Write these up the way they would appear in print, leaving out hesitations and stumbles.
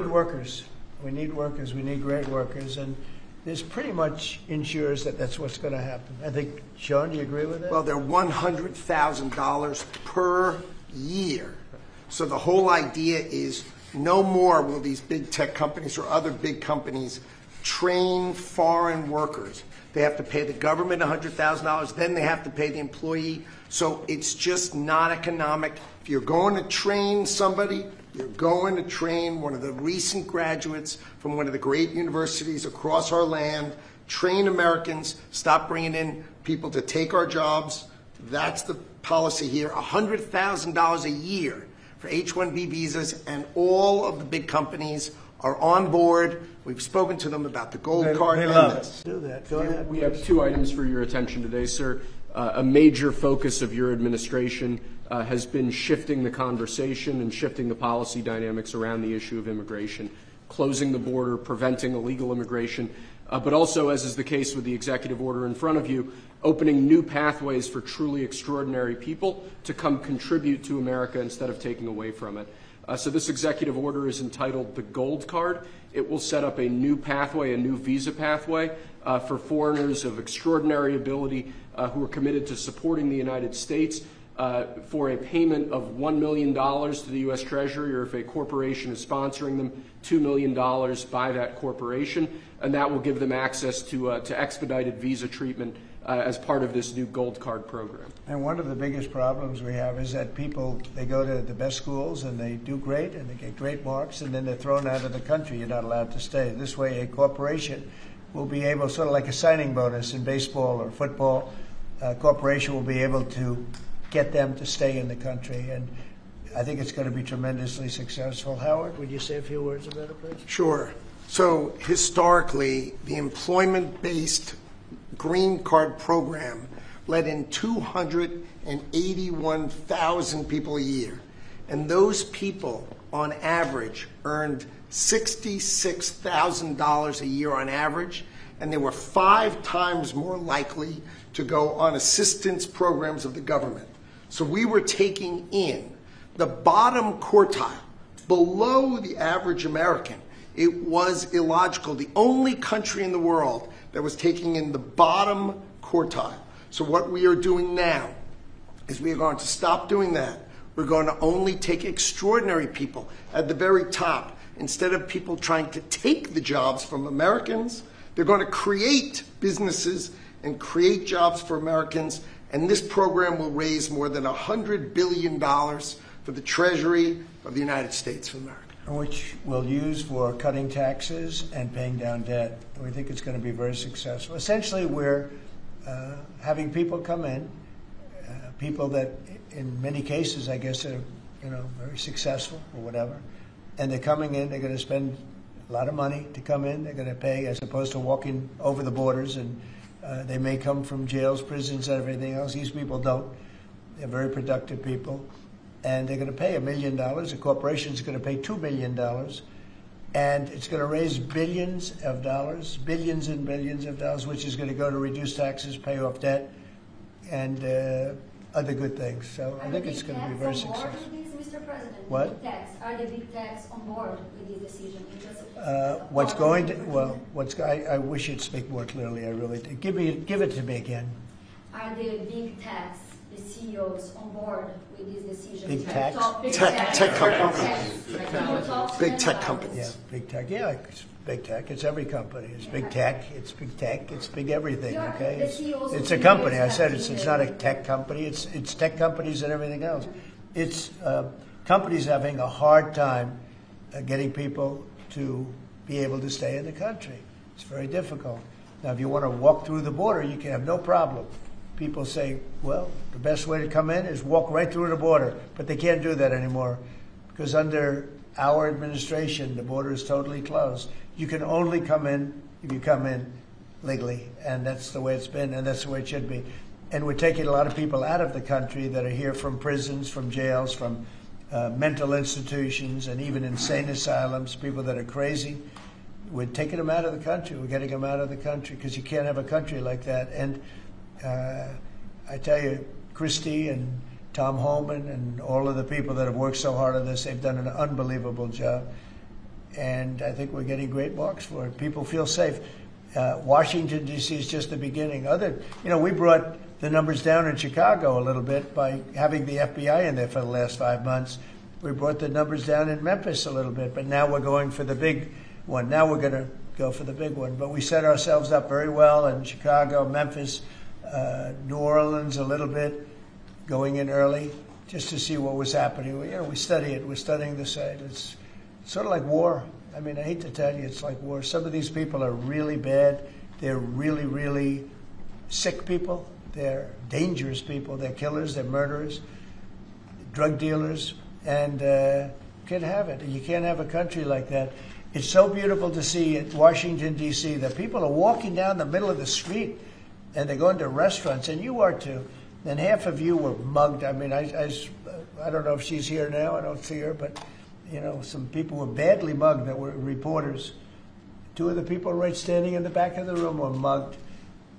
Workers. We need workers. We need great workers. And this pretty much ensures that that's what's going to happen. I think, Sean, do you agree with that? Well, they're $100,000 per year. So the whole idea is no more will these big tech companies or other big companies train foreign workers. They have to pay the government $100,000, then they have to pay the employee. So it's just not economic. If you're going to train somebody, you're going to train one of the recent graduates from one of the great universities across our land, train Americans, stop bringing in people to take our jobs. That's the policy here, $100,000 a year for H-1B visas, and all of the big companies are on board. We've spoken to them about the gold card. They love it. Do that. Go ahead. We have two items for your attention today, sir. A major focus of your administration has been shifting the conversation and shifting the policy dynamics around the issue of immigration, closing the border, preventing illegal immigration, but also, as is the case with the executive order in front of you, opening new pathways for truly extraordinary people to come contribute to America instead of taking away from it. So this executive order is entitled the Gold Card. It will set up a new pathway, a new visa pathway for foreigners of extraordinary ability who are committed to supporting the United States for a payment of $1 million to the U.S. Treasury, or if a corporation is sponsoring them, $2 million by that corporation, and that will give them access to expedited visa treatment as part of this new Gold Card program. And one of the biggest problems we have is that people, they go to the best schools and they do great and they get great marks, and then they're thrown out of the country. You're not allowed to stay. This way a corporation will be able, sort of like a signing bonus in baseball or football, a corporation will be able to get them to stay in the country. And I think it's going to be tremendously successful. Howard, would you say a few words about it, please? Sure. So historically, the employment-based green card program let in 281,000 people a year. And those people, on average, earned $66,000 a year on average, and they were 5 times more likely to go on assistance programs of the government. So we were taking in the bottom quartile, below the average American. It was illogical. The only country in the world that was taking in the bottom quartile. So what we are doing now is we are going to stop doing that. We're going to only take extraordinary people at the very top. Instead of people trying to take the jobs from Americans, they're going to create businesses and create jobs for Americans. And this program will raise more than $100 billion for the Treasury of the United States of America. Which we'll use for cutting taxes and paying down debt. We think it's going to be very successful. Essentially, we're having people come in, people that in many cases, I guess, are very successful or whatever, and they're coming in, they're going to spend a lot of money to come in, they're going to pay as opposed to walking over the borders, and they may come from jails, prisons, and everything else. These people don't. They're very productive people. And they're going to pay $1 million. The corporation is going to pay $2 million. And it's going to raise billions of dollars, billions and billions of dollars, which is going to go to reduce taxes, pay off debt, and other good things. So I think it's going to be very successful. Mr. President, what? Are the big techs on board with this decision? What's going to, well, I wish you'd speak more clearly, I really do. Give it to me again. Are the big techs, the CEOs, on board with this decision? Big techs? Tech companies. Big tech companies. Yeah, big tech. Yeah, it's big tech. It's every company. It's big tech. It's big tech. It's big everything. Okay. It's a company. I said it's not a tech company. It's tech companies and everything else. It's companies having a hard time getting people to be able to stay in the country. It's very difficult. Now, if you want to walk through the border, you can have no problem. People say, well, the best way to come in is walk right through the border. But they can't do that anymore because under our administration, the border is totally closed. You can only come in if you come in legally, and that's the way it's been, and that's the way it should be. And we're taking a lot of people out of the country that are here from prisons, from jails, from mental institutions, and even insane asylums, people that are crazy. We're taking them out of the country. We're getting them out of the country because you can't have a country like that. And I tell you, Christie and Tom Holman and all of the people that have worked so hard on this, they've done an unbelievable job. and I think we're getting great marks for it. People feel safe. Washington, D.C. is just the beginning. We brought the numbers down in Chicago a little bit by having the FBI in there for the last 5 months. We brought the numbers down in Memphis a little bit, but now we're going for the big one. Now we're going to go for the big one. But we set ourselves up very well in Chicago, Memphis, New Orleans a little bit, going in early just to see what was happening. We study it. We're studying the site. It's sort of like war. I mean, I hate to tell you, it's like war. Some of these people are really bad. They're really, really sick people. They're dangerous people. They're killers. They're murderers, drug dealers, and you can't have it. You can't have a country like that. It's so beautiful to see at Washington, D.C., that people are walking down the middle of the street, and they're going to restaurants, and you are too. And half of you were mugged. I mean, I don't know if she's here now. I don't see her, but some people were badly mugged that were reporters. 2 of the people right standing in the back of the room were mugged.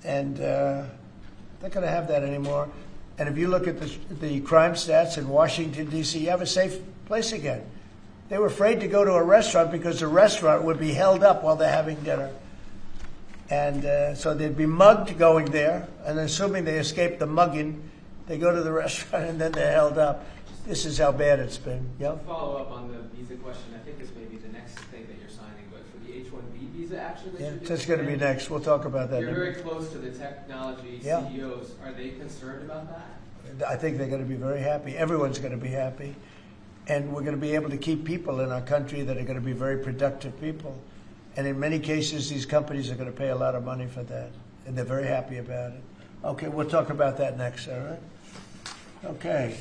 And not going to have that anymore. And if you look at the crime stats in Washington, D.C., you have a safe place again. They were afraid to go to a restaurant because the restaurant would be held up while they're having dinner. And so they'd be mugged going there, and assuming they escaped the mugging, they go to the restaurant and then they're held up. This is how bad it's been. Yep. Follow up on the visa question. I think this may be the next thing that you're signing, but for the H-1B visa action that you're doing, that's going to be next. We'll talk about that. You're very close to the technology CEOs. Are they concerned about that? I think they're going to be very happy. Everyone's going to be happy. And we're going to be able to keep people in our country that are going to be very productive people. And in many cases, these companies are going to pay a lot of money for that. And they're very happy about it. Okay, we'll talk about that next, all right? Okay.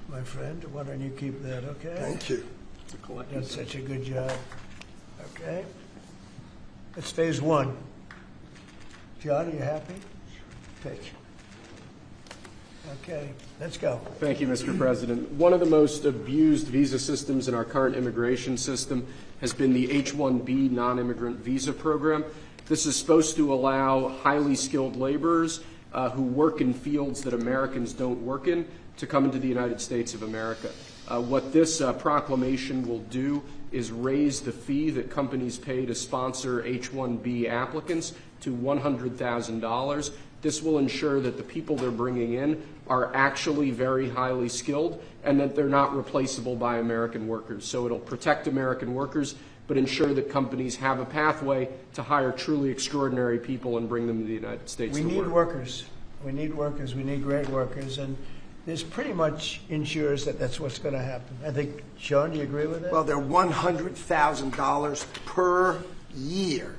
My friend, why don't you keep that, okay? Thank you. That's such a good job. Okay. It's phase 1. John, are you happy? Thank you. Okay, let's go. Thank you, Mr. President. One of the most abused visa systems in our current immigration system has been the H-1B non-immigrant visa program. This is supposed to allow highly skilled laborers who work in fields that Americans don't work in to come into the United States of America. What this proclamation will do is raise the fee that companies pay to sponsor H-1B applicants to $100,000. This will ensure that the people they're bringing in are actually very highly skilled and that they're not replaceable by American workers. So it'll protect American workers, but ensure that companies have a pathway to hire truly extraordinary people and bring them to the United States to work. We need workers. We need workers. We need great workers. And this pretty much ensures that that's what's going to happen. I think, Sean, do you agree with that? Well, they're $100,000 per year.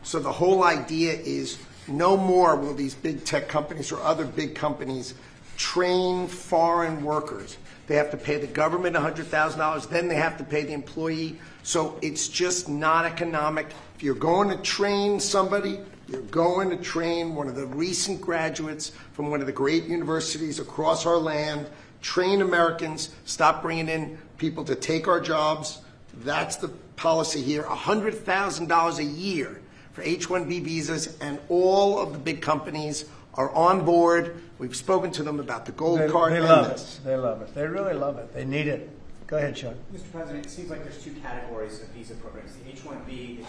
So the whole idea is no more will these big tech companies or other big companies train foreign workers. They have to pay the government $100,000, then they have to pay the employee. So it's just not economic. If you're going to train somebody, you're going to train one of the recent graduates from one of the great universities across our land, train Americans, stop bringing in people to take our jobs. That's the policy here, $100,000 a year for H-1B visas, and all of the big companies are on board. We've spoken to them about the gold card. They love it. They love it. They really love it. They need it. Go ahead, Sean. Mr. President, it seems like there's 2 categories of visa programs. The H-1B, that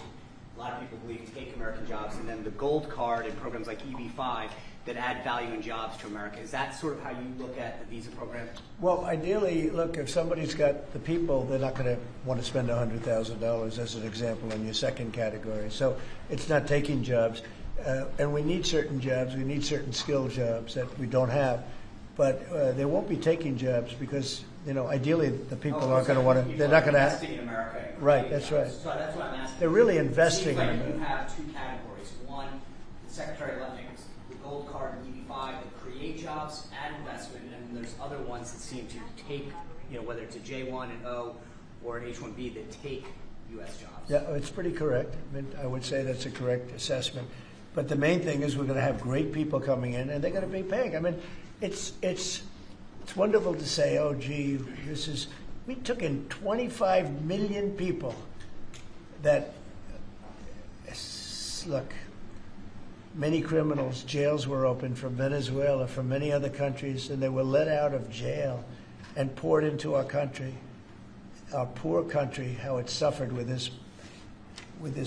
a lot of people believe take American jobs, and then the gold card and programs like EB-5 that add value and jobs to America. Is that sort of how you look at the visa program? Well, ideally, look, if somebody's got the people, they're not going to want to spend $100,000 as an example in your second category. So it's not taking jobs. And we need certain jobs. We need certain skill jobs that we don't have. But they won't be taking jobs because, ideally the people aren't going to want to, they're not going to investing in America. Right, that's right. So that's what I'm asking. They're really investing in It seems America. like you have 2 categories. One, the Secretary left the gold card and EB-5 that create jobs, add investment, and there's other ones that seem to take, whether it's a J1 and O or an H-1B that take U.S. jobs. Yeah, it's pretty correct. I would say that's a correct assessment. But the main thing is we're going to have great people coming in, and they're going to be paying. I mean, it's wonderful to say, oh, gee, we took in 25 million people that, look, many criminals, jails were opened from Venezuela, from many other countries, and they were let out of jail and poured into our country, our poor country, how it suffered with this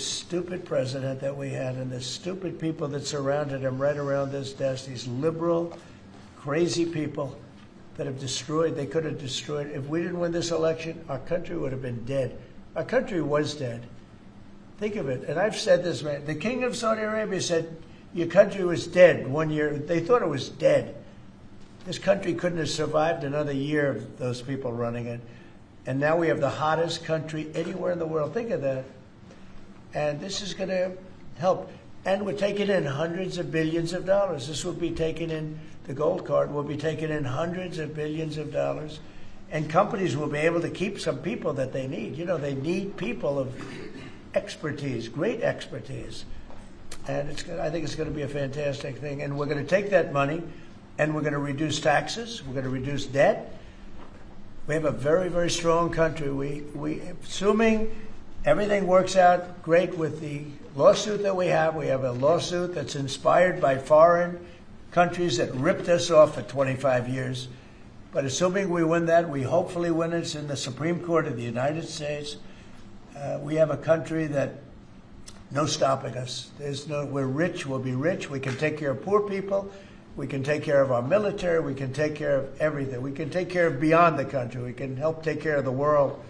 stupid president that we had and the stupid people that surrounded him right around this desk, these liberal, crazy people that have destroyed, they could have destroyed. If we didn't win this election, our country would have been dead. Our country was dead. Think of it. And I've said this, man. The king of Saudi Arabia said, your country was dead 1 year. They thought it was dead. This country couldn't have survived another year of those people running it. And now we have the hottest country anywhere in the world. Think of that. And this is going to help. And we're taking in hundreds of billions of dollars. This will be taken in, the gold card will be taking in hundreds of billions of dollars. And companies will be able to keep some people that they need. You know, they need people of expertise, great expertise. And I think it's going to be a fantastic thing. And we're going to take that money and we're going to reduce taxes. We're going to reduce debt. We have a very, very strong country. We assuming everything works out great with the lawsuit that we have a lawsuit that's inspired by foreign countries that ripped us off for 25 years. But assuming we win that, we hopefully win it. It's in the Supreme Court of the United States. We have a country that no stopping us. We're rich, we'll be rich. We can take care of poor people. We can take care of our military. We can take care of everything. We can take care of beyond the country. We can help take care of the world.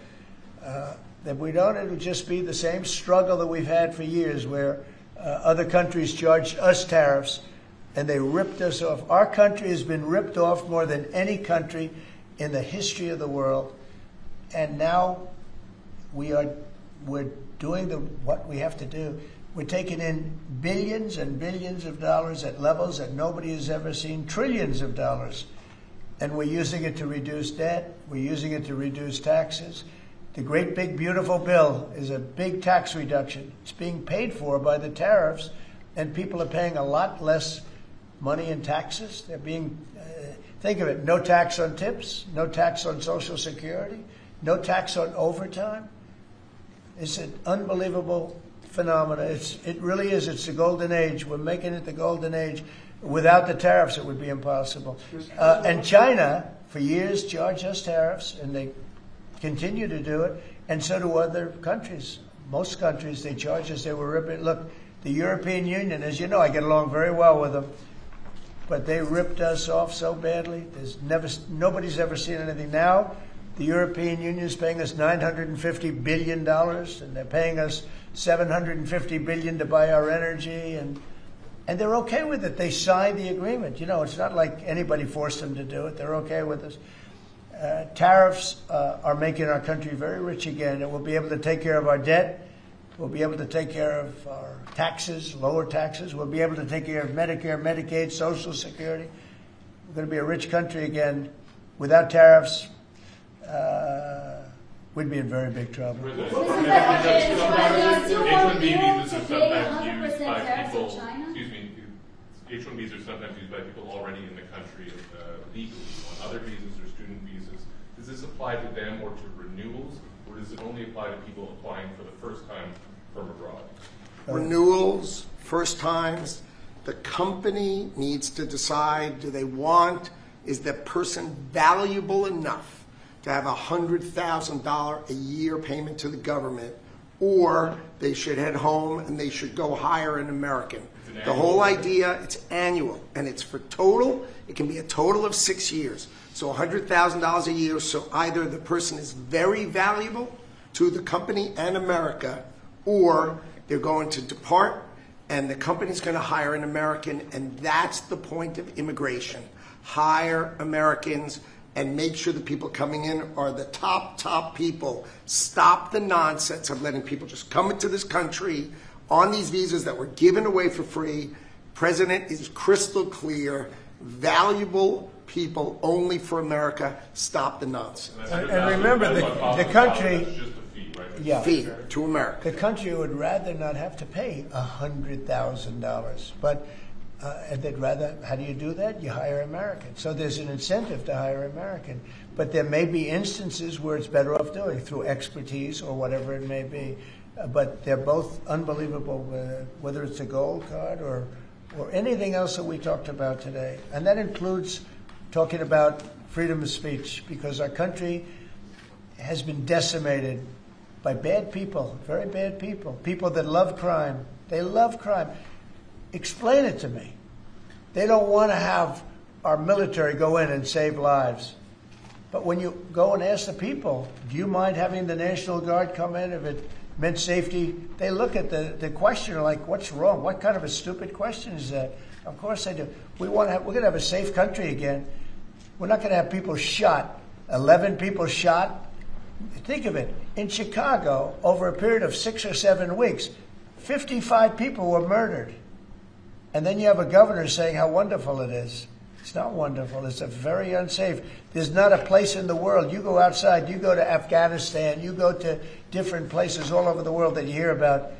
That we don't, it'll just be the same struggle that we've had for years where other countries charged us tariffs and they ripped us off. Our country has been ripped off more than any country in the history of the world. And now we're doing what we have to do. We're taking in billions and billions of dollars at levels that nobody has ever seen, trillions of dollars. And we're using it to reduce debt. We're using it to reduce taxes. The great big beautiful bill is a big tax reduction. It's being paid for by the tariffs, and people are paying a lot less money in taxes. They're being, think of it, no tax on tips, no tax on Social Security, no tax on overtime. It's an unbelievable phenomenon. It really is. It's the golden age. We're making it the golden age. Without the tariffs, it would be impossible. And China, for years, charged us tariffs, and they continue to do it, and so do other countries. Most countries, they charge us. They were ripping. Look, the European Union, as you know, I get along very well with them, but they ripped us off so badly. Nobody's ever seen anything. Now, the European Union is paying us $950 billion, and they're paying us $750 billion to buy our energy, and they're okay with it. They signed the agreement. You know, it's not like anybody forced them to do it. They're okay with us. Tariffs are making our country very rich again, and we'll be able to take care of our debt. We'll be able to take care of our taxes, lower taxes. We'll be able to take care of Medicare, Medicaid, Social Security. We're going to be a rich country again. Without tariffs, we'd be in very big trouble. H-1Bs are sometimes used by people already in the country legally. On other visas or student visas, does this apply to them or to renewals, or does it only apply to people applying for the first time from abroad? Renewals, first times, the company needs to decide, is that person valuable enough to have $100,000 a year payment to the government, or they should head home and they should go hire an American. The whole idea, it's annual, and it's for total. It can be a total of 6 years. So $100,000 a year, so either the person is very valuable to the company and America, or they're going to depart, and the company's going to hire an American, and that's the point of immigration. Hire Americans and make sure the people coming in are the top people. Stop the nonsense of letting people just come into this country on these visas that were given away for free. President is crystal clear. Valuable people only for America. Stop the nonsense. And remember, the country, fee to America. The country would rather not have to pay $100,000, but and they'd rather. How do you do that? You hire Americans. So there's an incentive to hire American. But there may be instances where it's better off doing through expertise or whatever it may be. But they're both unbelievable, whether it's a gold card or or anything else that we talked about today. And that includes talking about freedom of speech, because our country has been decimated by bad people, very bad people, people that love crime. They love crime. Explain it to me. They don't want to have our military go in and save lives. But when you go and ask the people, do you mind having the National Guard come in if it meant safety? They look at the questioner like, what's wrong? What kind of a stupid question is that? Of course they do. We're going to have a safe country again. We're not going to have people shot, 11 people shot. Think of it. In Chicago, over a period of 6 or 7 weeks, 55 people were murdered. And then you have a governor saying how wonderful it is. It's not wonderful. It's very unsafe. There's not a place in the world. You go outside, you go to Afghanistan, you go to different places all over the world that you hear about.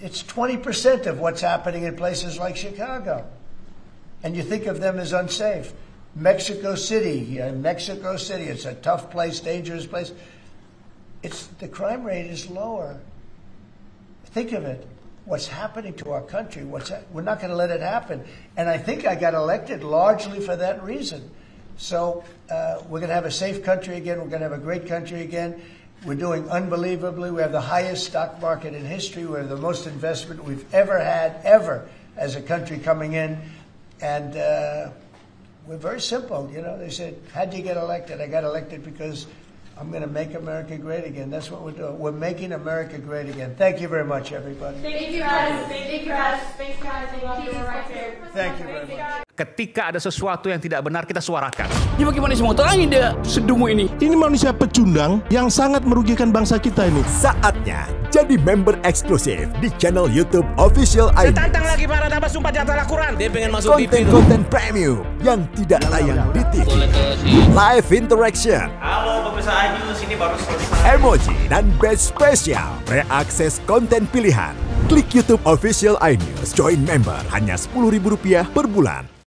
It's 20% of what's happening in places like Chicago. And you think of them as unsafe. Mexico City, it's a tough place, dangerous place. The crime rate is lower. Think of it. What's happening to our country? We're not going to let it happen. And I think I got elected largely for that reason. So we're going to have a safe country again. We're going to have a great country again. We're doing unbelievably. We have the highest stock market in history. We have the most investment we've ever had, ever, as a country coming in. And we're very simple. You know, they said, how'd you get elected? I got elected because I'm going to make America great again. That's what we're doing. We're making America great again. Thank you very much, everybody. Thank you, guys. Thank you, guys. Thanks, guys. I love you. Right there. Thank you very much. Ketika ada sesuatu yang tidak benar, kita suarakan. Ya bagaimana semua orang dia sedungu ini? Ini manusia pecundang yang sangat merugikan bangsa kita ini. Saatnya jadi member eksklusif di channel YouTube Official iNews. Tantang lagi para tambah sumpah di atas Al-Quran. Dia pengen masuk TV. Konten premium yang tidak tayang di TV. Live interaction. Halo pemirsa iNews, ini baru selesai. Emoji dan badge spesial. Reakses konten pilihan. Klik YouTube Official iNews. Join member hanya Rp10.000 per bulan.